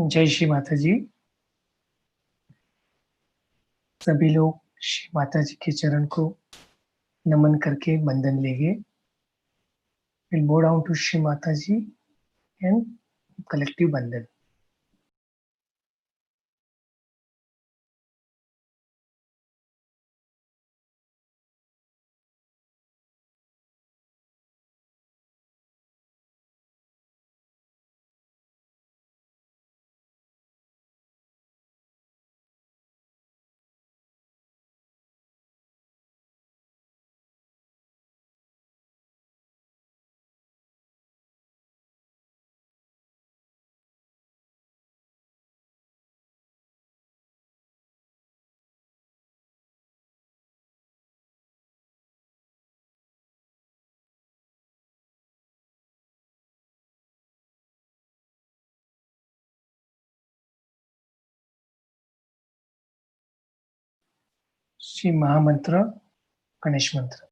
जय श्री माता जी। सभी लोग श्री माता जी के चरण को नमन करके बंधन लेंगे। We'll bow down to Shri Mata Ji and collective बंधन। श्री महामंत्र गणेश मंत्र।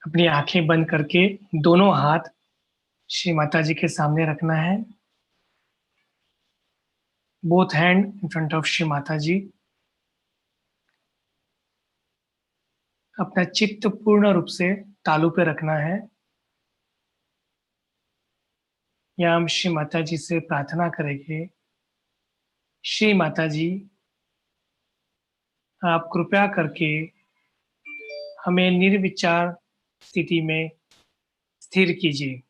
अपनी आंखें बंद करके दोनों हाथ श्री माता जी के सामने रखना है। Both hand in front of Shri Mata जी। अपना चित्त पूर्ण रूप से तालू पे रखना है। या हम श्री माता जी से प्रार्थना करेंगे, श्री माता जी, आप कृपया करके हमें निर्विचार स्थिति में स्थिर कीजिए।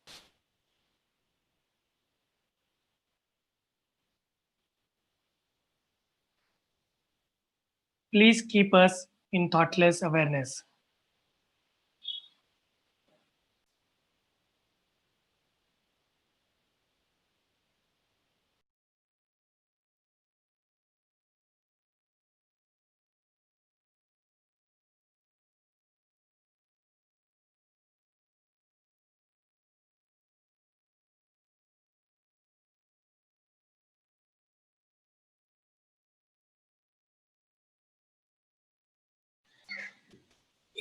Please keep us in thoughtless awareness.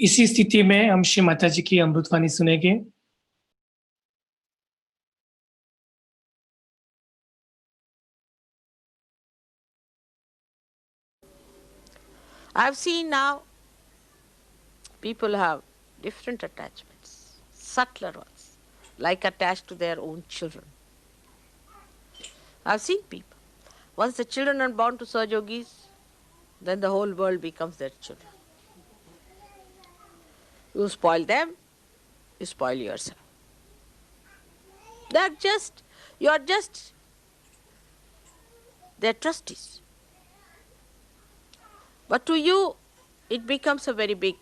इसी स्थिति में हम श्री माता जी की अमृतवाणी सुनेंगे। I've seen now people have different attachments, subtler ones, like attached to their own children. I've seen people. Once the children are born to Sahajogis, then the whole world becomes their children. You spoil them, you spoil yourself. You are just their trustees. But to you, it becomes a very big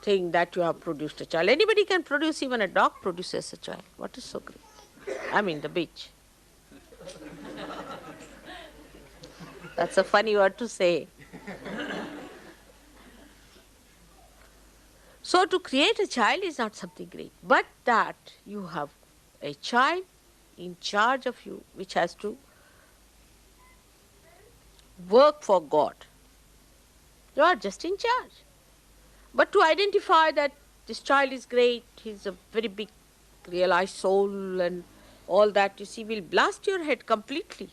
thing that you have produced a child. Anybody can produce, even a dog produces a child. What is so great? I mean, the beach. That's a funny word to say. So to create a child is not something great, but that you have a child in charge of you, which has to work for God. You are just in charge. But to identify that this child is great, he's a very big realized soul and all that, you see, will blast your head completely,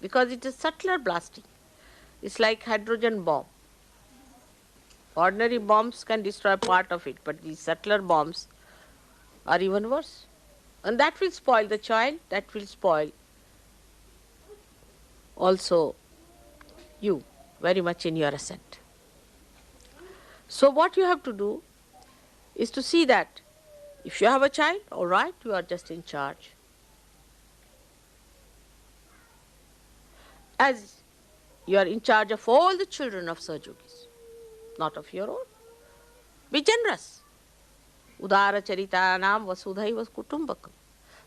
because it is subtler blasting. It's like hydrogen bomb. Ordinary bombs can destroy part of it, but these subtler bombs are even worse. And that will spoil the child, that will spoil also you very much in your ascent. So what you have to do is to see that if you have a child, all right, you are just in charge. As you are in charge of all the children of Sahajogis, not of your own. Be generous. Udara charitanam vasudhaiva kutumbakam.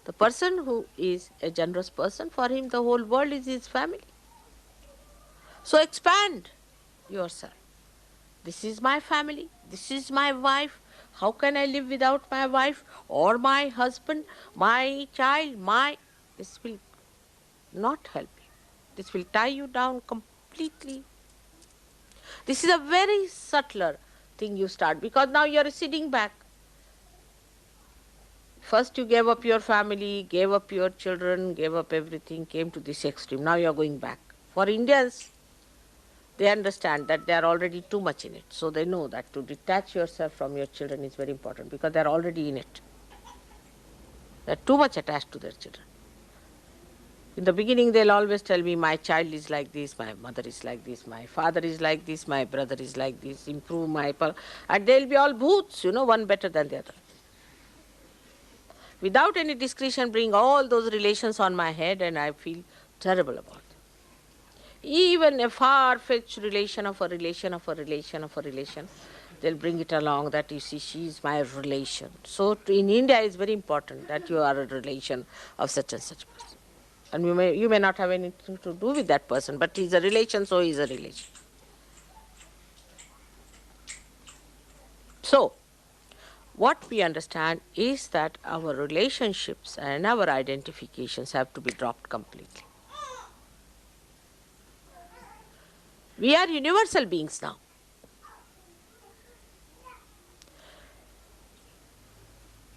The person who is a generous person, for him the whole world is his family. So expand yourself. This is my family, this is my wife. How can I live without my wife or my husband, my child, This will not help you. This will tie you down completely. This is a very subtler thing you start, because now you are sitting back. First you gave up your family, gave up your children, gave up everything, came to this extreme. Now you are going back. For Indians, they understand that they are already too much in it. So they know that to detach yourself from your children is very important, because they are already in it. They are too much attached to their children. In the beginning, they'll always tell me, my child is like this, my mother is like this, my father is like this, my brother is like this, improve my... And they'll be all bhoots, one better than the other. Without any discretion, bring all those relations on my head, and I feel terrible about it. Even a far-fetched relation of a relation of a relation of a relation, they'll bring it along that, you see, she is my relation. So in India, it's very important that you are a relation of such and such person. And you may not have anything to do with that person, but he's a relation, so he's a relation. So, what we understand is that our relationships and our identifications have to be dropped completely. We are universal beings now.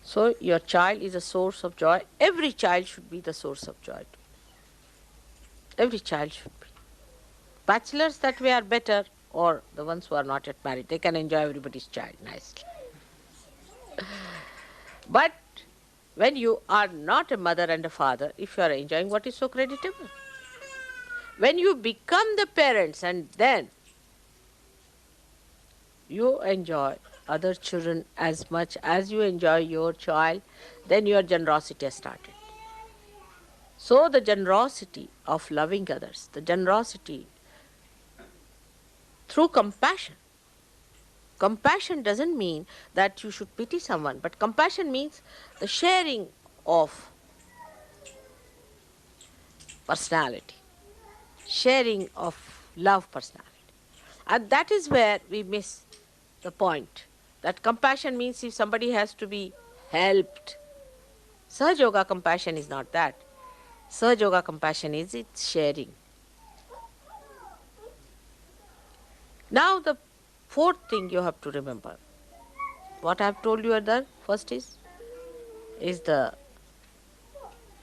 So your child is a source of joy. Every child should be the source of joy. Every child should be. Bachelors that way are better, or the ones who are not yet married. They can enjoy everybody's child nicely. But when you are not a mother and a father, if you are enjoying, what is so creditable? When you become the parents and then you enjoy other children as much as you enjoy your child, then your generosity has started. So the generosity of loving others, the generosity through compassion. Compassion doesn't mean that you should pity someone, but compassion means the sharing of personality, sharing of love personality. And that is where we miss the point. That compassion means if somebody has to be helped. Sahaja Yoga compassion is not that. Sahaja Yoga compassion is its sharing. Now the fourth thing you have to remember. What I have told you earlier, first is the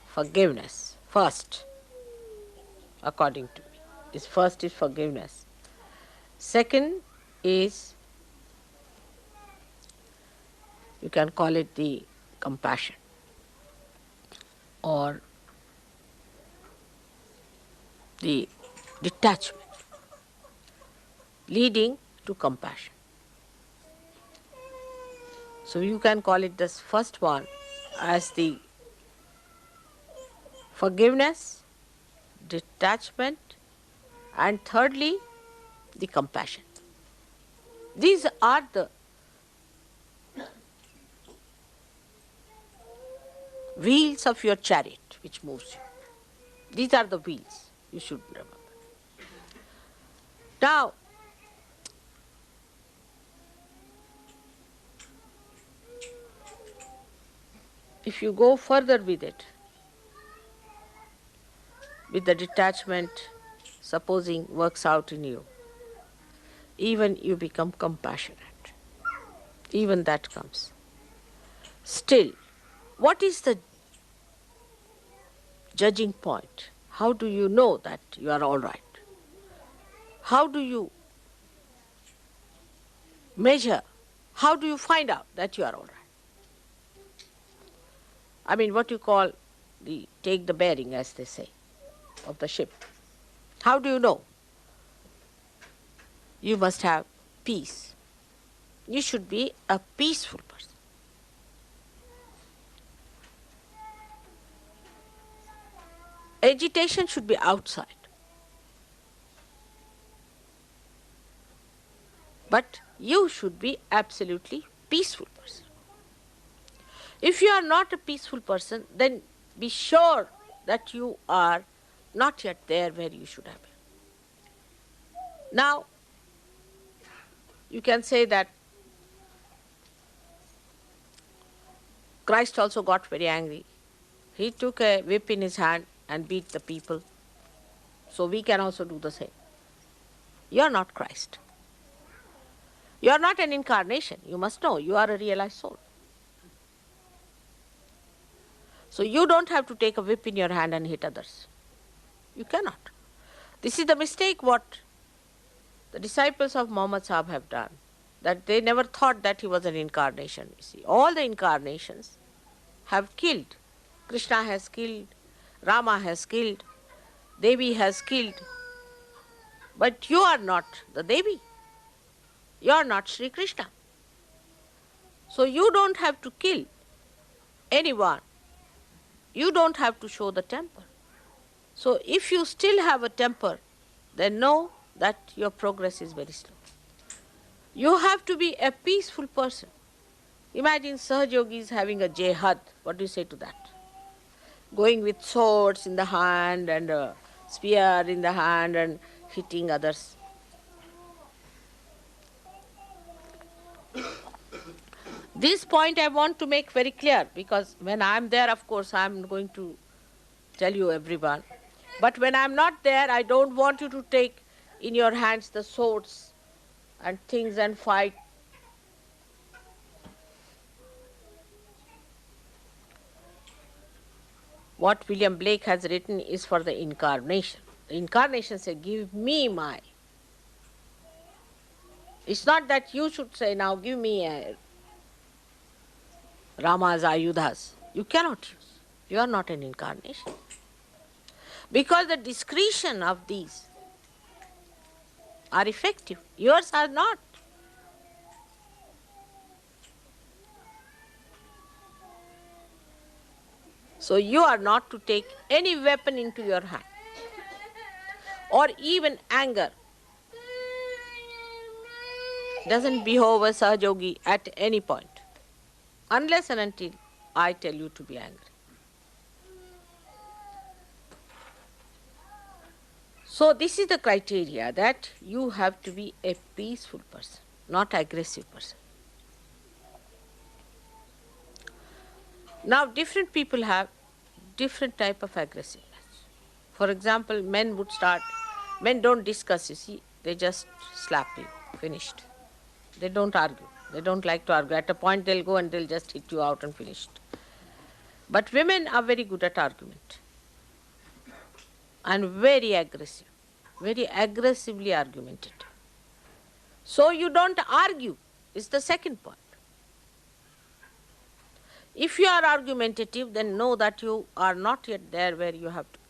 forgiveness. First, according to me, first is forgiveness. Second is, you can call it the compassion or the detachment leading to compassion. So you can call it this first one as the forgiveness, detachment, and thirdly, the compassion. These are the wheels of your chariot which moves you. These are the wheels you should remember. Now, if you go further with it, with the detachment, supposing works out in you, even you become compassionate. Even that comes. Still, what is the judging point? How do you know that you are all right? How do you measure? How do you find out that you are all right? I mean, what you call take the bearing, as they say, of the ship. How do you know? You must have peace. You should be a peaceful person. Agitation should be outside. But you should be absolutely peaceful person. If you are not a peaceful person, then be sure that you are not yet there where you should have been. Now, you can say that Christ also got very angry. He took a whip in his hand and beat the people. So we can also do the same. You are not Christ. You are not an incarnation. You must know you are a realized soul. So you don't have to take a whip in your hand and hit others. You cannot. This is the mistake what the disciples of Muhammad Sahib have done, that they never thought that he was an incarnation. You see, all the incarnations have killed. Krishna has killed, Rama has killed, Devi has killed. But you are not the Devi. You are not Sri Krishna. So you don't have to kill anyone. You don't have to show the temper. So if you still have a temper, then know that your progress is very slow. You have to be a peaceful person. Imagine Sahaja Yogis having a jihad. What do you say to that? Going with swords in the hand and a spear in the hand and hitting others. This point I want to make very clear, because when I am there, of course, I am going to tell you everyone. But when I am not there, I don't want you to take in your hands the swords and things and fight. what William Blake has written is for the incarnation. The incarnation says, give me my. It's not that you should say, now give me Rama's Ayudhas. You cannot use. You are not an incarnation. Because the discretion of these are effective. Yours are not. So you are not to take any weapon into your hand, or even anger doesn't behove as a yogi at any point, unless and until I tell you to be angry. So this is the criteria, that you have to be a peaceful person, not aggressive person. Now different people have different type of aggressiveness. For example, men don't discuss, you see, they just slap you, finished. They don't argue. They don't like to argue. At a point they'll go and they'll just hit you out and finished. But women are very good at argument and very aggressive, very aggressively argumentative. So you don't argue, is the second point. If you are argumentative, then know that you are not yet there where you have to be.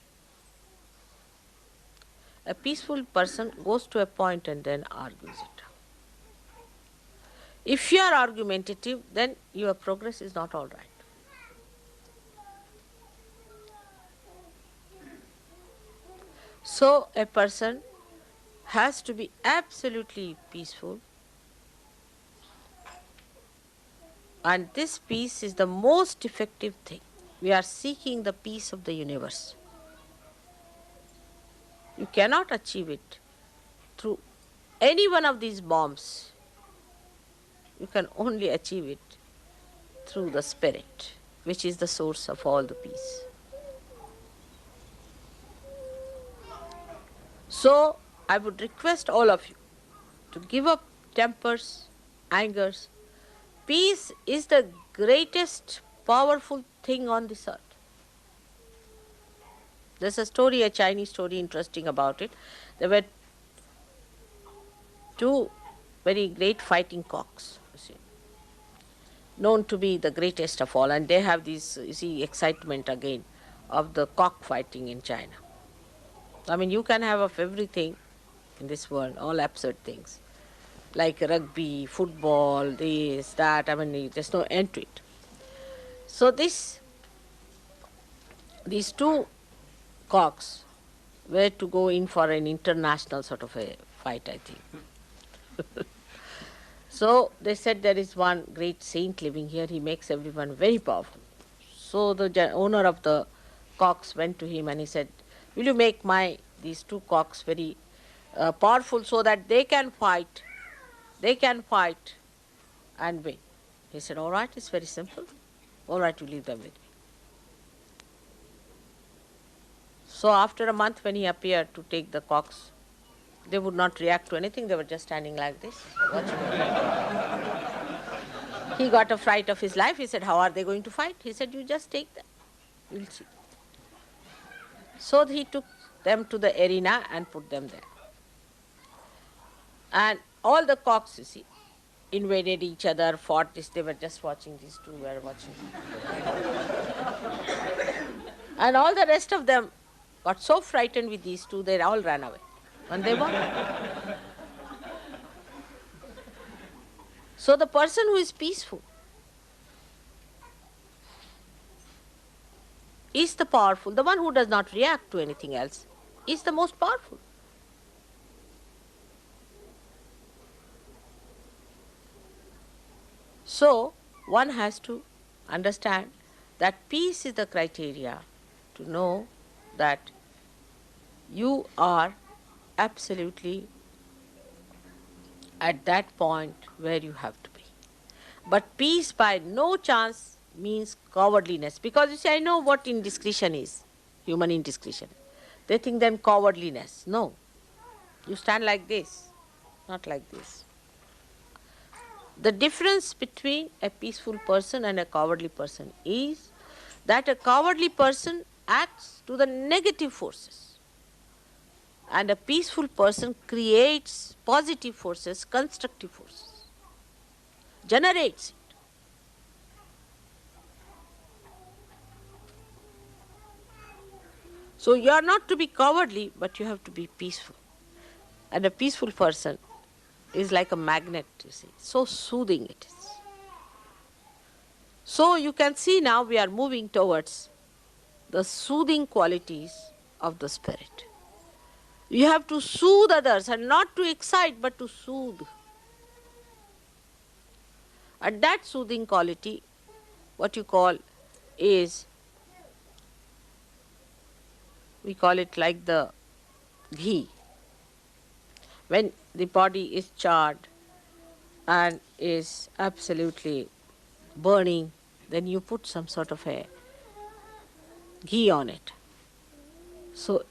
A peaceful person goes to a point and then argues it. If you are argumentative, then your progress is not all right. So a person has to be absolutely peaceful, and this peace is the most effective thing. We are seeking the peace of the universe. You cannot achieve it through any one of these bombs. You can only achieve it through the Spirit, which is the source of all the peace. So I would request all of you to give up tempers, angers. Peace is the greatest powerful thing on this earth. There's a story, a Chinese story, interesting about it. There were two very great fighting cocks, you see, known to be the greatest of all, and they have this, you see, excitement again of the cock fighting in China. I mean, you can have of everything in this world, all absurd things, like rugby, football, this, that, I mean, there's no end to it. So these two cocks were to go in for an international sort of a fight, I think. So they said, there is one great saint living here, he makes everyone very powerful. So the owner of the cocks went to him and he said, will you make these two cocks very powerful so that they can fight and win? He said, all right, it's very simple. All right, you leave them with me. So after a month when he appeared to take the cocks, they would not react to anything, they were just standing like this, watching. He got a fright of his life. He said, how are they going to fight? He said, you just take them, you'll see. So he took them to the arena and put them there. And all the cocks, you see, invaded each other, fought this, they were just watching, these two were watching. And all the rest of them got so frightened with these two, they all ran away. And they won. So the person who is peaceful is the powerful. The one who does not react to anything else is the most powerful. So one has to understand that peace is the criteria to know that you are absolutely at that point where you have to be. But peace by no chance means cowardliness. Because you see, I know what indiscretion is, human indiscretion. They think then cowardliness. No. You stand like this, not like this. The difference between a peaceful person and a cowardly person is that a cowardly person acts to the negative forces. And a peaceful person creates positive forces, constructive forces, generates it. So you are not to be cowardly, but you have to be peaceful. And a peaceful person is like a magnet, you see. So soothing it is. So you can see now we are moving towards the soothing qualities of the spirit. You have to soothe others, and not to excite, but to soothe. And that soothing quality, what you call is, we call it like the ghee. When the body is charred and is absolutely burning, then you put some sort of a ghee on it. So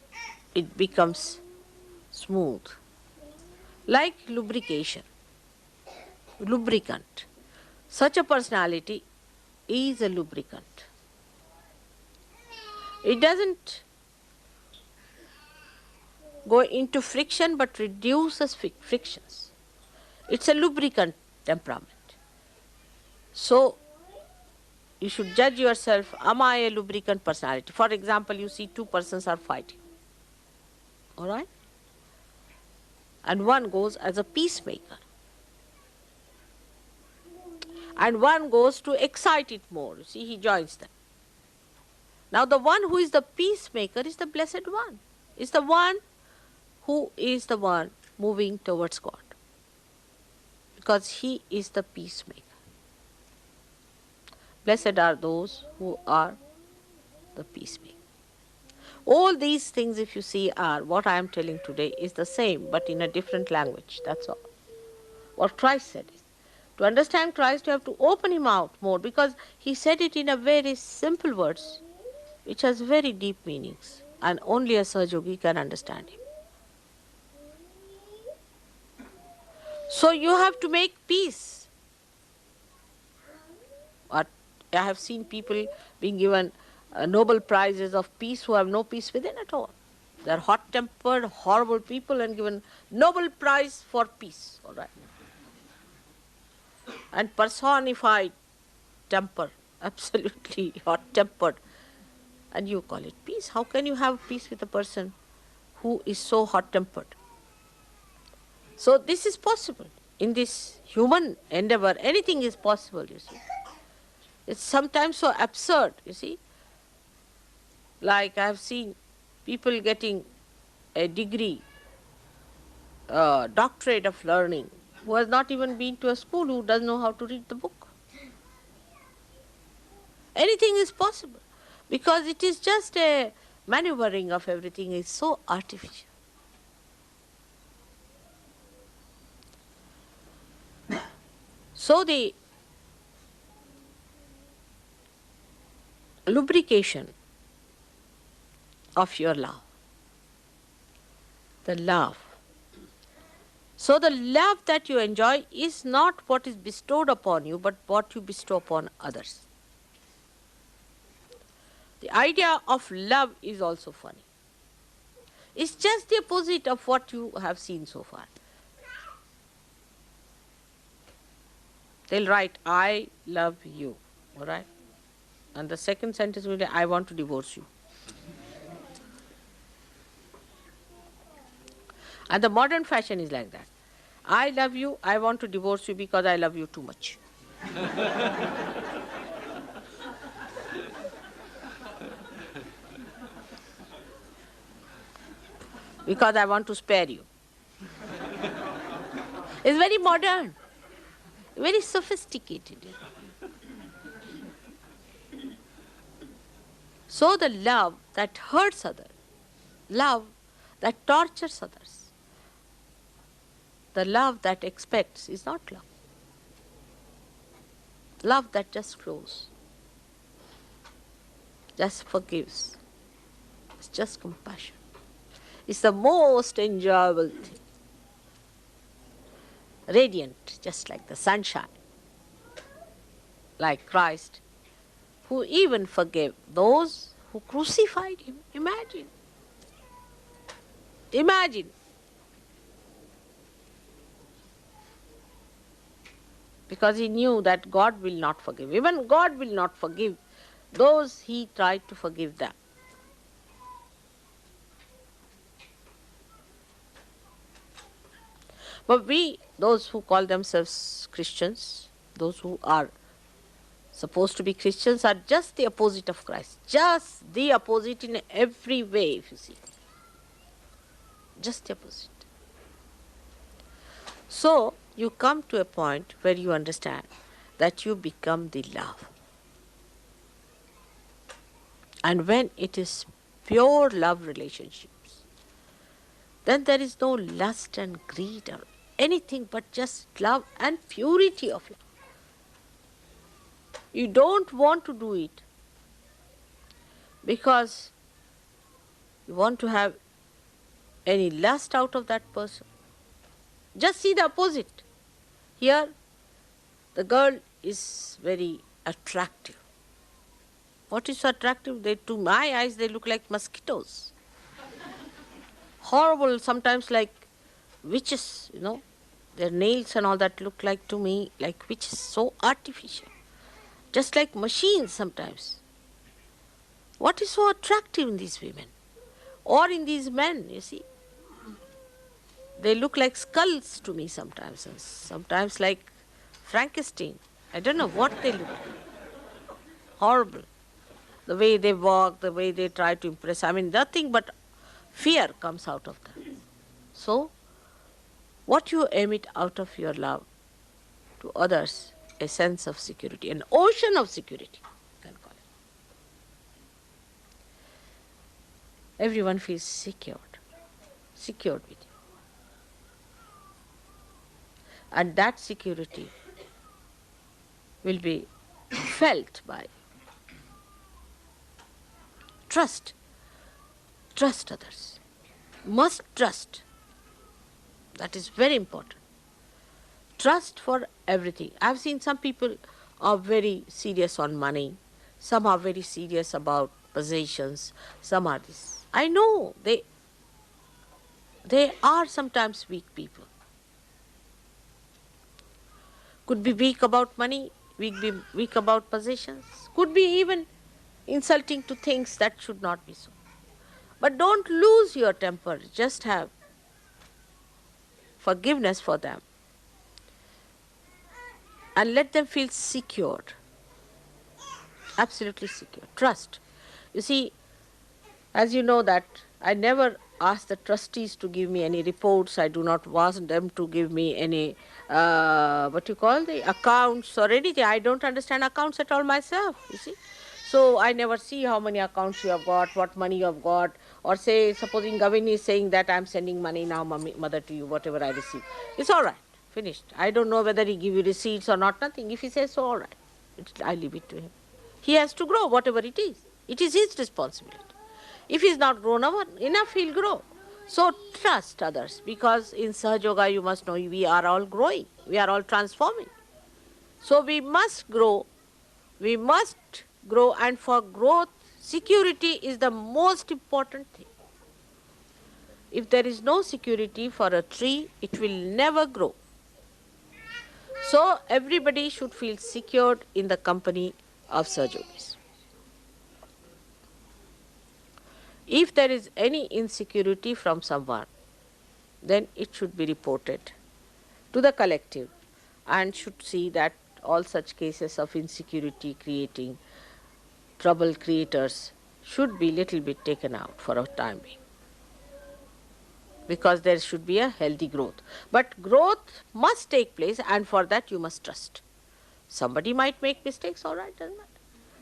it becomes smooth. Like lubrication, lubricant. Such a personality is a lubricant. It doesn't go into friction but reduces frictions. It's a lubricant temperament. So you should judge yourself, am I a lubricant personality? For example, you see two persons are fighting. All right? And one goes as a peacemaker. And one goes to excite it more. You see, he joins them. Now the one who is the peacemaker is the Blessed One. Is the one who is the one moving towards God. Because he is the peacemaker. Blessed are those who are the peacemaker. All these things, if you see, are what I am telling today is the same, but in a different language. That's all. What Christ said is, to understand Christ, you have to open him out more, because he said it in a very simple words, which has very deep meanings, and only a Sahaja can understand him. So you have to make peace. But I have seen people being given Nobel Prizes of peace who have no peace within at all. They are hot-tempered, horrible people and given Nobel Prize for peace. All right. And personified temper, absolutely hot-tempered. And you call it peace. How can you have peace with a person who is so hot-tempered? So this is possible. In this human endeavor, anything is possible, you see. It's sometimes so absurd, you see. Like I have seen people getting a degree, doctorate of learning, who has not even been to a school, who doesn't know how to read the book. Anything is possible, because it is just a maneuvering of everything is so artificial. So the lubrication of your love, the love. So the love that you enjoy is not what is bestowed upon you, but what you bestow upon others. The idea of love is also funny. It's just the opposite of what you have seen so far. They'll write, I love you, all right? And the second sentence will be, I want to divorce you. And the modern fashion is like that. I love you, I want to divorce you because I love you too much. Because I want to spare you. It's very modern, very sophisticated. So the love that hurts others, love that tortures others, the love that expects is not love. Love that just flows, just forgives, it's just compassion. It's the most enjoyable thing. Radiant, just like the sunshine, like Christ, who even forgave those who crucified him. Imagine. Imagine. Because he knew that God will not forgive. Even God will not forgive those he tried to forgive them. But we, those who call themselves Christians, those who are supposed to be Christians, are just the opposite of Christ. Just the opposite in every way, if you see. Just the opposite. So, you come to a point where you understand that you become the love. And when it is pure love relationships, then there is no lust and greed or anything but just love and purity of love. You don't want to do it because you want to have any lust out of that person. Just see the opposite. Here, the girl is very attractive. What is so attractive? To my eyes, they look like mosquitoes. Horrible, sometimes like witches, Their nails and all that look like to me like witches, so artificial. Just like machines sometimes. What is so attractive in these women? Or in these men, you see? They look like skulls to me sometimes, and sometimes like Frankenstein. I don't know what they look like. Horrible. The way they walk, the way they try to impress. Nothing but fear comes out of them. So, what you emit out of your love to others, a sense of security, an ocean of security, you can call it. Everyone feels secured with you. And that security will be felt by trust. Trust others. Must trust. That is very important. Trust for everything. I've seen some people are very serious on money. Some are very serious about possessions. Some are this. I know they are sometimes weak people. Could be weak about money, weak about possessions. Could be even insulting to things that should not be so. But don't lose your temper. Just have forgiveness for them. And let them feel secured. Absolutely secure. Trust. You see, as you know that I never ask the trustees to give me any reports. I do not want them to give me any, the accounts or anything. I don't understand accounts at all myself, you see. So I never see how many accounts you have got, what money you have got, or say, supposing Gavin is saying that I'm sending money now, mother, to you, whatever I receive. It's all right, finished. I don't know whether he give you receipts or not, nothing. If he says so, all right. I leave it to him. He has to grow, whatever it is. It is his responsibility. If he is not grown up enough, he'll grow. So trust others, because in Sahaja Yoga you must know we are all growing, we are all transforming. So we must grow, and for growth, security is the most important thing. If there is no security for a tree, it will never grow. So everybody should feel secured in the company of Sahaja Yogis. If there is any insecurity from someone, then it should be reported to the collective and should see that all such cases of insecurity creating trouble creators should be little bit taken out for a time being. Because there should be a healthy growth. But growth must take place, and for that you must trust. Somebody might make mistakes, all right, doesn't matter.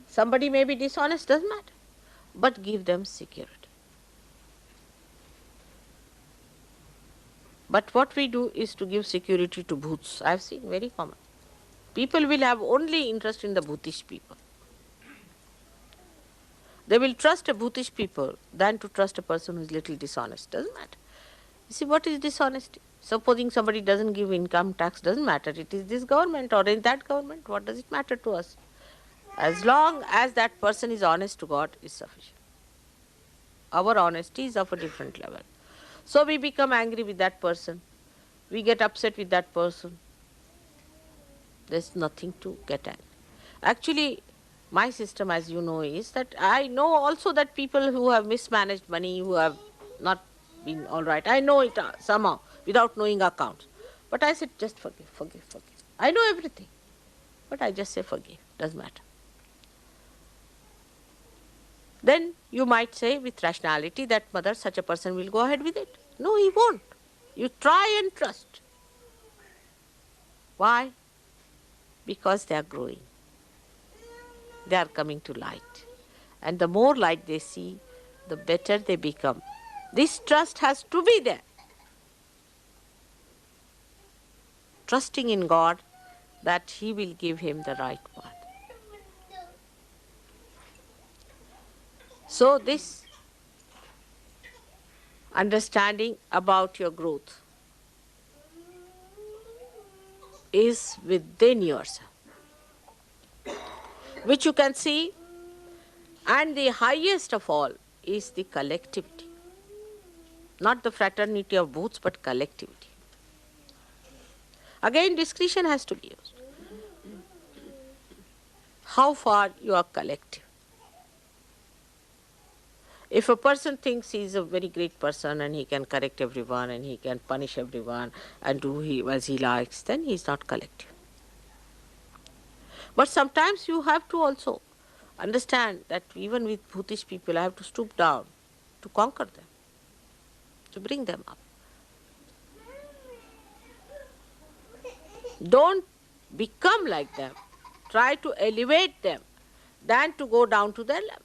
Somebody may be dishonest, doesn't matter. But give them security. But what we do is to give security to bhoots. I have seen very common. People will have only interest in the bhutish people. They will trust a bhutish people than to trust a person who is little dishonest. Doesn't matter. You see, what is dishonesty? Supposing somebody doesn't give income tax, doesn't matter. It is this government or in that government. What does it matter to us? As long as that person is honest to God, is sufficient. Our honesty is of a different level. So we become angry with that person. We get upset with that person. There's nothing to get angry. Actually, my system, as you know, is that I know also that people who have mismanaged money, who have not been all right, I know it somehow without knowing accounts. But I said, just forgive, forgive, forgive. I know everything, but I just say forgive, doesn't matter. Then you might say with rationality that, mother, such a person will go ahead with it. No, he won't. You try and trust. Why? Because they are growing. They are coming to light. And the more light they see, the better they become. This trust has to be there. Trusting in God that He will give him the right path. So this understanding about your growth is within yourself, which you can see, and the highest of all is the collectivity. Not the fraternity of booths, but collectivity. Again, discretion has to be used. How far you are collective. If a person thinks he is a very great person and he can correct everyone and he can punish everyone and do as he likes, then he is not collective. But sometimes you have to also understand that even with Bhutish people, I have to stoop down to conquer them, to bring them up. Don't become like them. Try to elevate them than to go down to their level.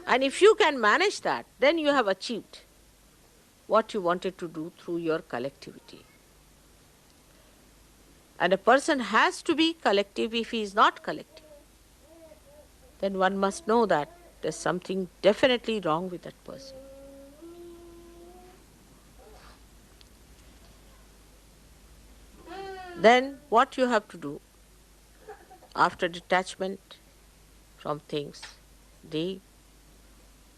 And if you can manage that, then you have achieved what you wanted to do through your collectivity. And a person has to be collective. If he is not collective, then one must know that there's something definitely wrong with that person. Then what you have to do after detachment from things, the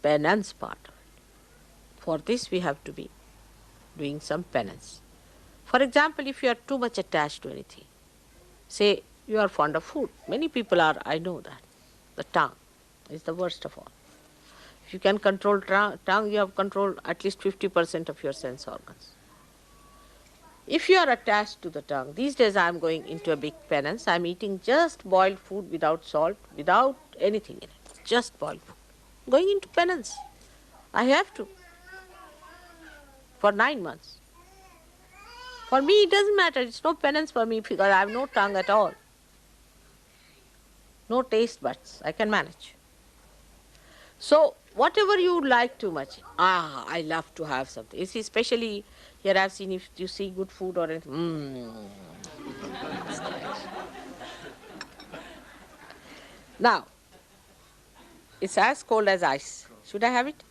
penance part of it. For this we have to be doing some penance. For example, if you are too much attached to anything, say you are fond of food. Many people are, I know that. The tongue is the worst of all. If you can control tongue, you have controlled at least 50% of your sense organs. If you are attached to the tongue, these days I am going into a big penance. I am eating just boiled food without salt, without anything in it. Just boiled food. Going into penance. I have to. For 9 months. For me it doesn't matter. It's no penance for me because I have no tongue at all. No taste buds. I can manage. So whatever you like too much, I love to have something. You see, especially here I've seen if you see good food or anything, Now, it's as cold as ice. Should I have it?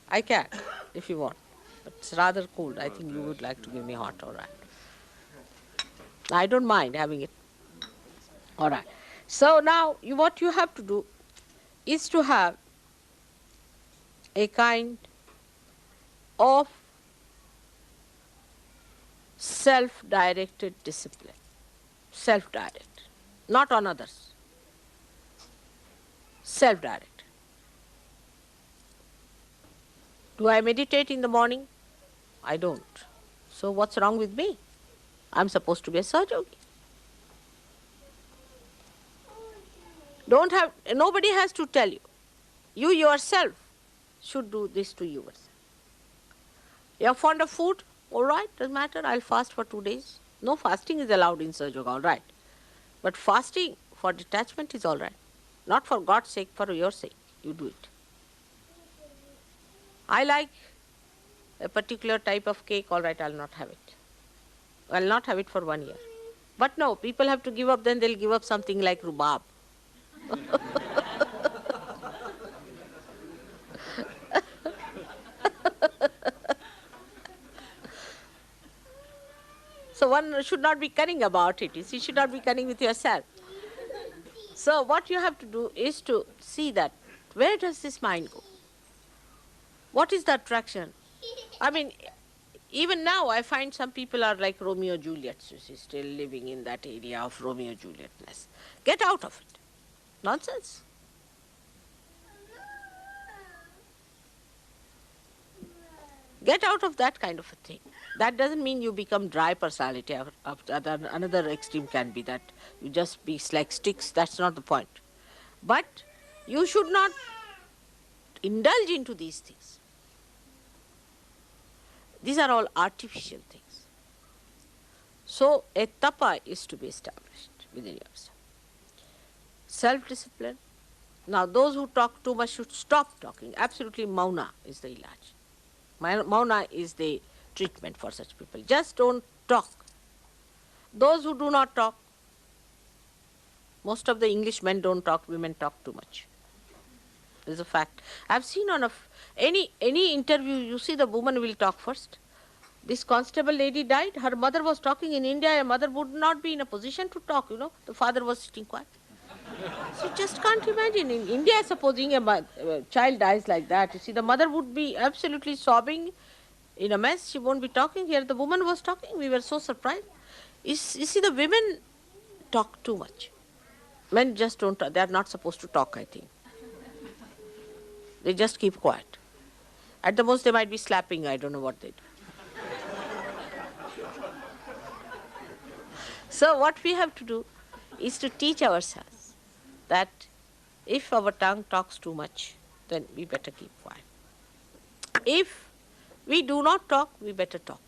I can, if you want. But it's rather cold. I think you would like to give me hot, all right. I don't mind having it. All right. So now what you have to do is to have a kind of self-directed discipline. Self-directed. Not on others. Self-directed. Do I meditate in the morning? I don't. So what's wrong with me? I'm supposed to be a Sahaja. Nobody has to tell you. You yourself should do this to yourself. You're fond of food? All right, doesn't matter. I'll fast for 2 days. No fasting is allowed in Sahaja, all right. But fasting for detachment is all right. Not for God's sake, for your sake. You do it. I like a particular type of cake, all right, I'll not have it. I'll not have it for 1 year. But no, people have to give up, then they'll give up something like rhubarb. So one should not be cunning about it. You should not be cunning with yourself. So what you have to do is to see that Where does this mind go? What is the attraction? I mean, even now I find some people are like Romeo Juliet, still living in that area of Romeo Julietness. Get out of it. Nonsense. Get out of that kind of a thing. That doesn't mean you become dry personality. Another extreme can be that you just be like sticks. That's not the point. But you should not indulge into these things. These are all artificial things. So a tapa is to be established within yourself. Self-discipline. Now those who talk too much should stop talking. Absolutely mauna is the ilaj. Mauna is the treatment for such people. Just don't talk. Those who do not talk, most of the English men don't talk, women talk too much. It's a fact. I've seen on any interview, you see the woman will talk first. This constable lady died, her mother was talking in India, her mother would not be in a position to talk, the father was sitting quiet. So just can't imagine, in India supposing a child dies like that, you see the mother would be absolutely sobbing in a mess, she won't be talking. Here the woman was talking, we were so surprised. You see the women talk too much. Men just don't talk, they are not supposed to talk, I think. They just keep quiet. At the most they might be slapping, I don't know what they do. So what we have to do is to teach ourselves that if our tongue talks too much, then we better keep quiet. If we do not talk, we better talk.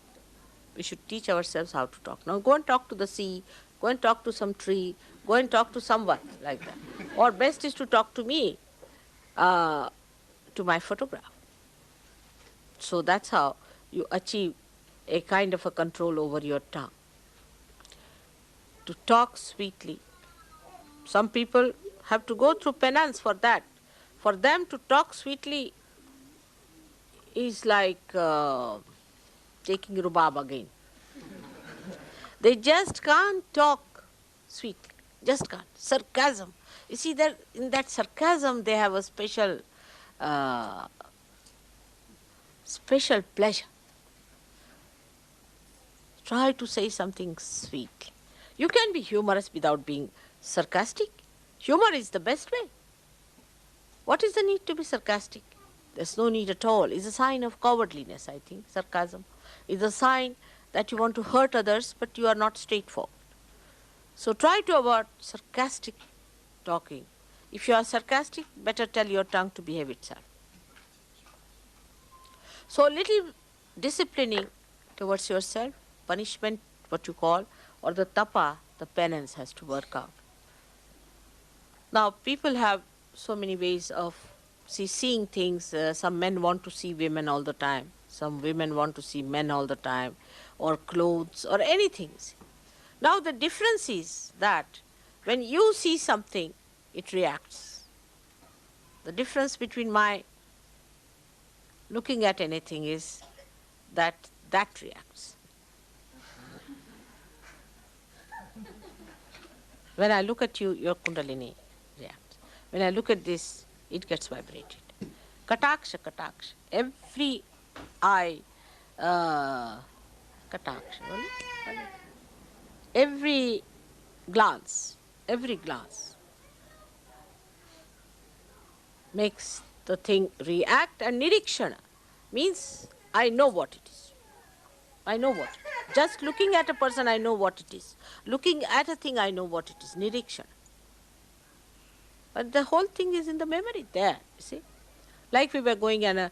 We should teach ourselves how to talk. Now go and talk to the sea, go and talk to some tree, go and talk to someone like that. Or best is to talk to me, to my photograph. So that's how you achieve a kind of a control over your tongue. To talk sweetly. Some people have to go through penance for that. For them to talk sweetly is like taking rhubarb again. They just can't talk sweetly. Just can't. Sarcasm. You see, that in that sarcasm they have a special pleasure. Try to say something sweet. You can be humorous without being sarcastic. Humor is the best way. What is the need to be sarcastic? There's no need at all. It's a sign of cowardliness, I think, sarcasm. It's a sign that you want to hurt others, but you are not straightforward. So try to avoid sarcastic talking. If you are sarcastic, better tell your tongue to behave itself. So little disciplining towards yourself, punishment, what you call, or the tapa, the penance has to work out. Now people have so many ways of seeing things. Some men want to see women all the time. Some women want to see men all the time, or clothes, or anything. Now the difference is that when you see something, it reacts. The difference between my looking at anything is that reacts. When I look at you, your kundalini reacts. When I look at this, it gets vibrated. Kataksha, kataksha. Every eye, kataksha, every glance makes the thing react, and nirikshana means I know what it is. I know what. Just looking at a person, I know what it is. Looking at a thing, I know what it is. Nirikshana. But the whole thing is in the memory there, you see. Like we were going and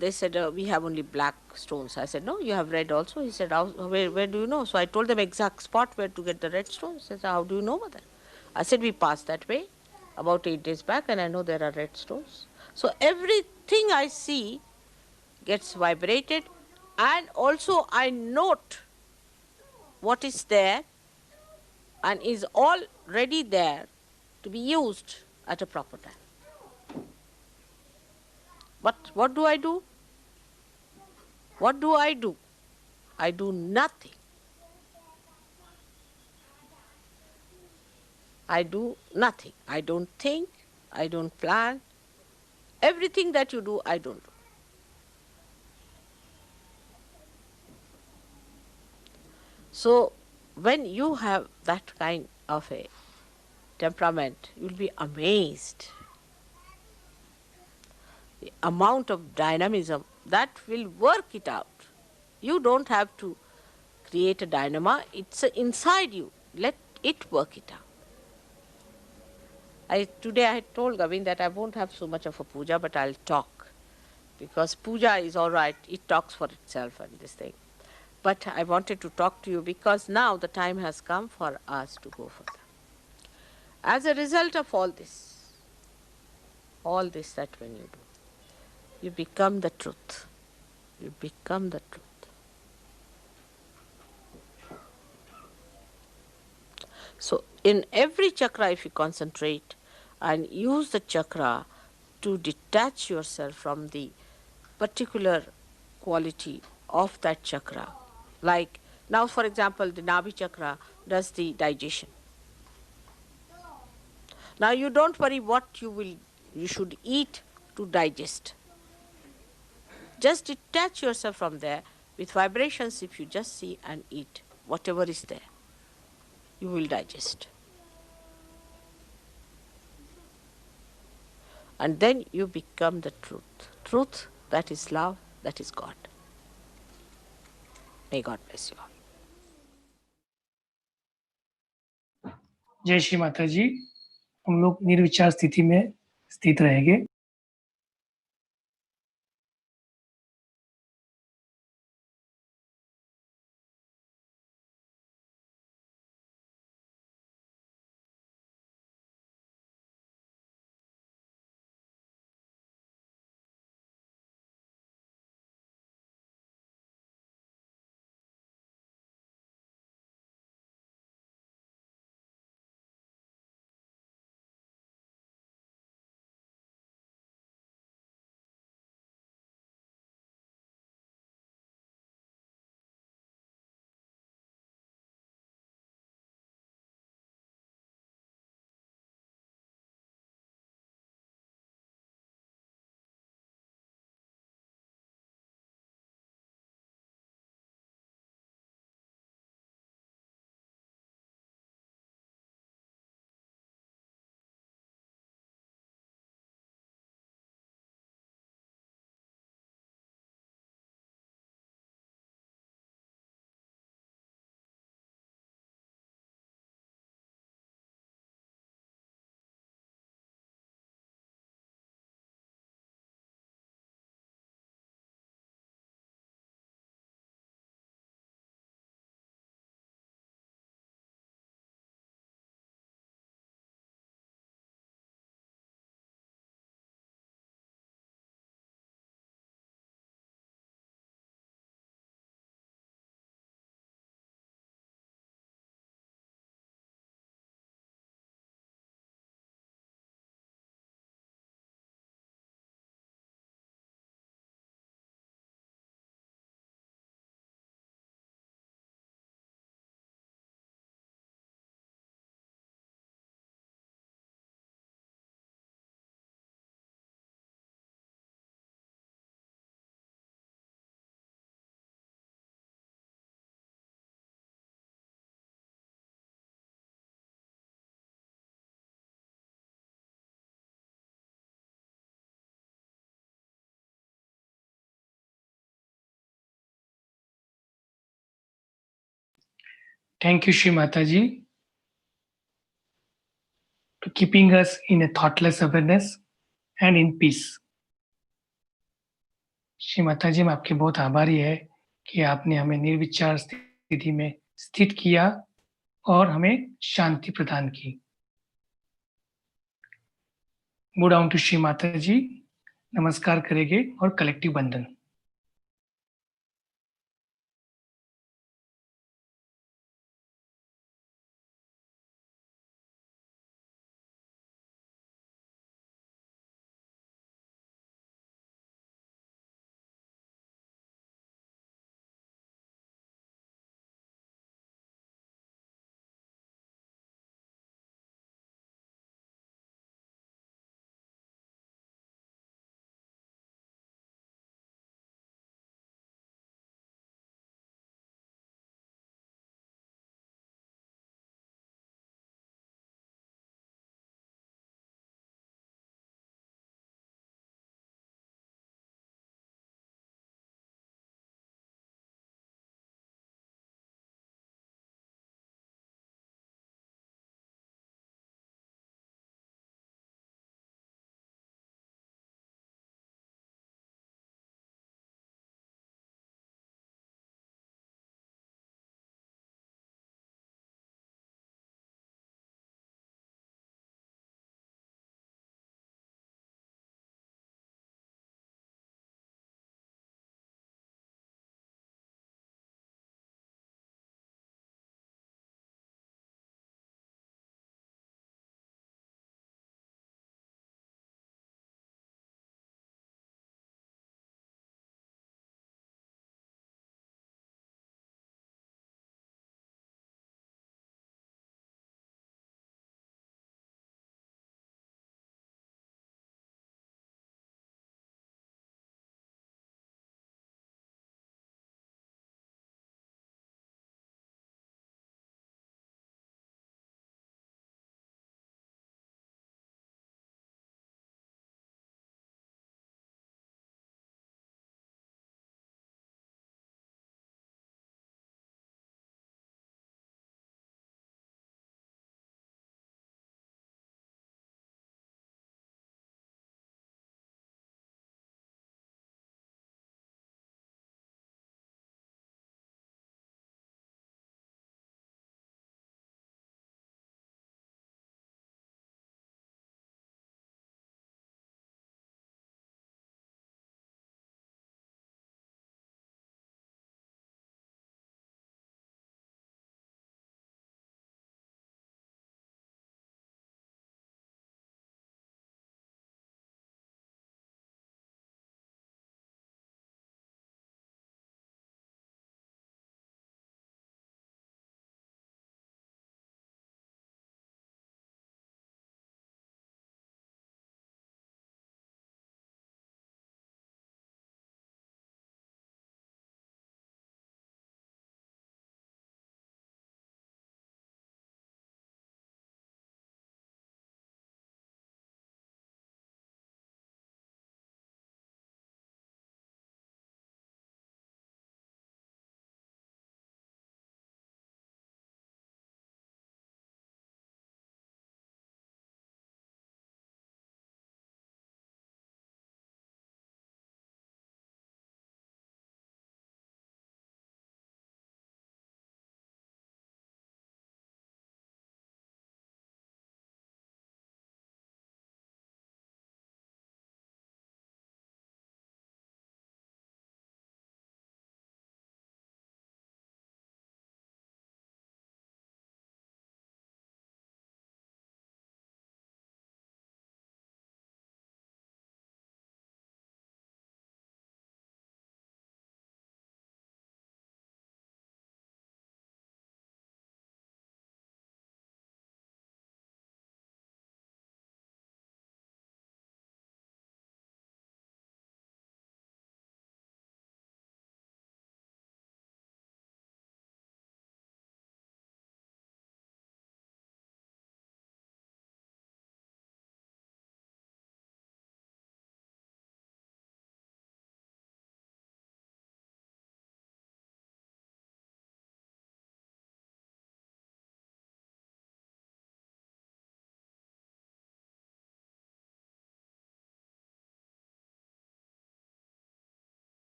they said, we have only black stones. I said, no, you have red also. He said, where do you know? So I told them exact spot where to get the red stones. He said, how do you know that? I said, we passed that way about 8 days back and I know there are red stones. So everything I see gets vibrated, and also I note what is there and is already there to be used at a proper time. But what do I do? What do I do? I do nothing. I do nothing. I don't think, I don't plan, Everything that you do, I don't do. So when you have that kind of a temperament, you'll be amazed the amount of dynamism that will work it out. You don't have to create a dynamo, it's inside you. Let it work it out. Today I had told Gavin that I won't have so much of a puja, but I'll talk. Because puja is all right, it talks for itself and this thing. But I wanted to talk to you because now the time has come for us to go further. As a result of all this that when you do, you become the truth. You become the truth. So in every chakra, if you concentrate and use the chakra to detach yourself from the particular quality of that chakra, like now for example the Nabhi chakra does the digestion. Now you don't worry what you should eat to digest. Just detach yourself from there with vibrations. If you just see and eat whatever is there, you will digest. And then you become the truth. Truth, that is love, that is God. May God bless you all. जय श्री माता जी। हम लोग निर्विचार स्थिति में स्थित रहेंगे। Thank you, Shri Mataji, for keeping us in a thoughtless awareness and in peace. Shri माताजी, मैं आपके बहुत आभारी है कि आपने हमें निर्विचार स्थिति में स्थित किया और हमें शांति प्रदान की। Bow down to श्री माताजी, नमस्कार करेंगे और कलेक्टिव बंधन।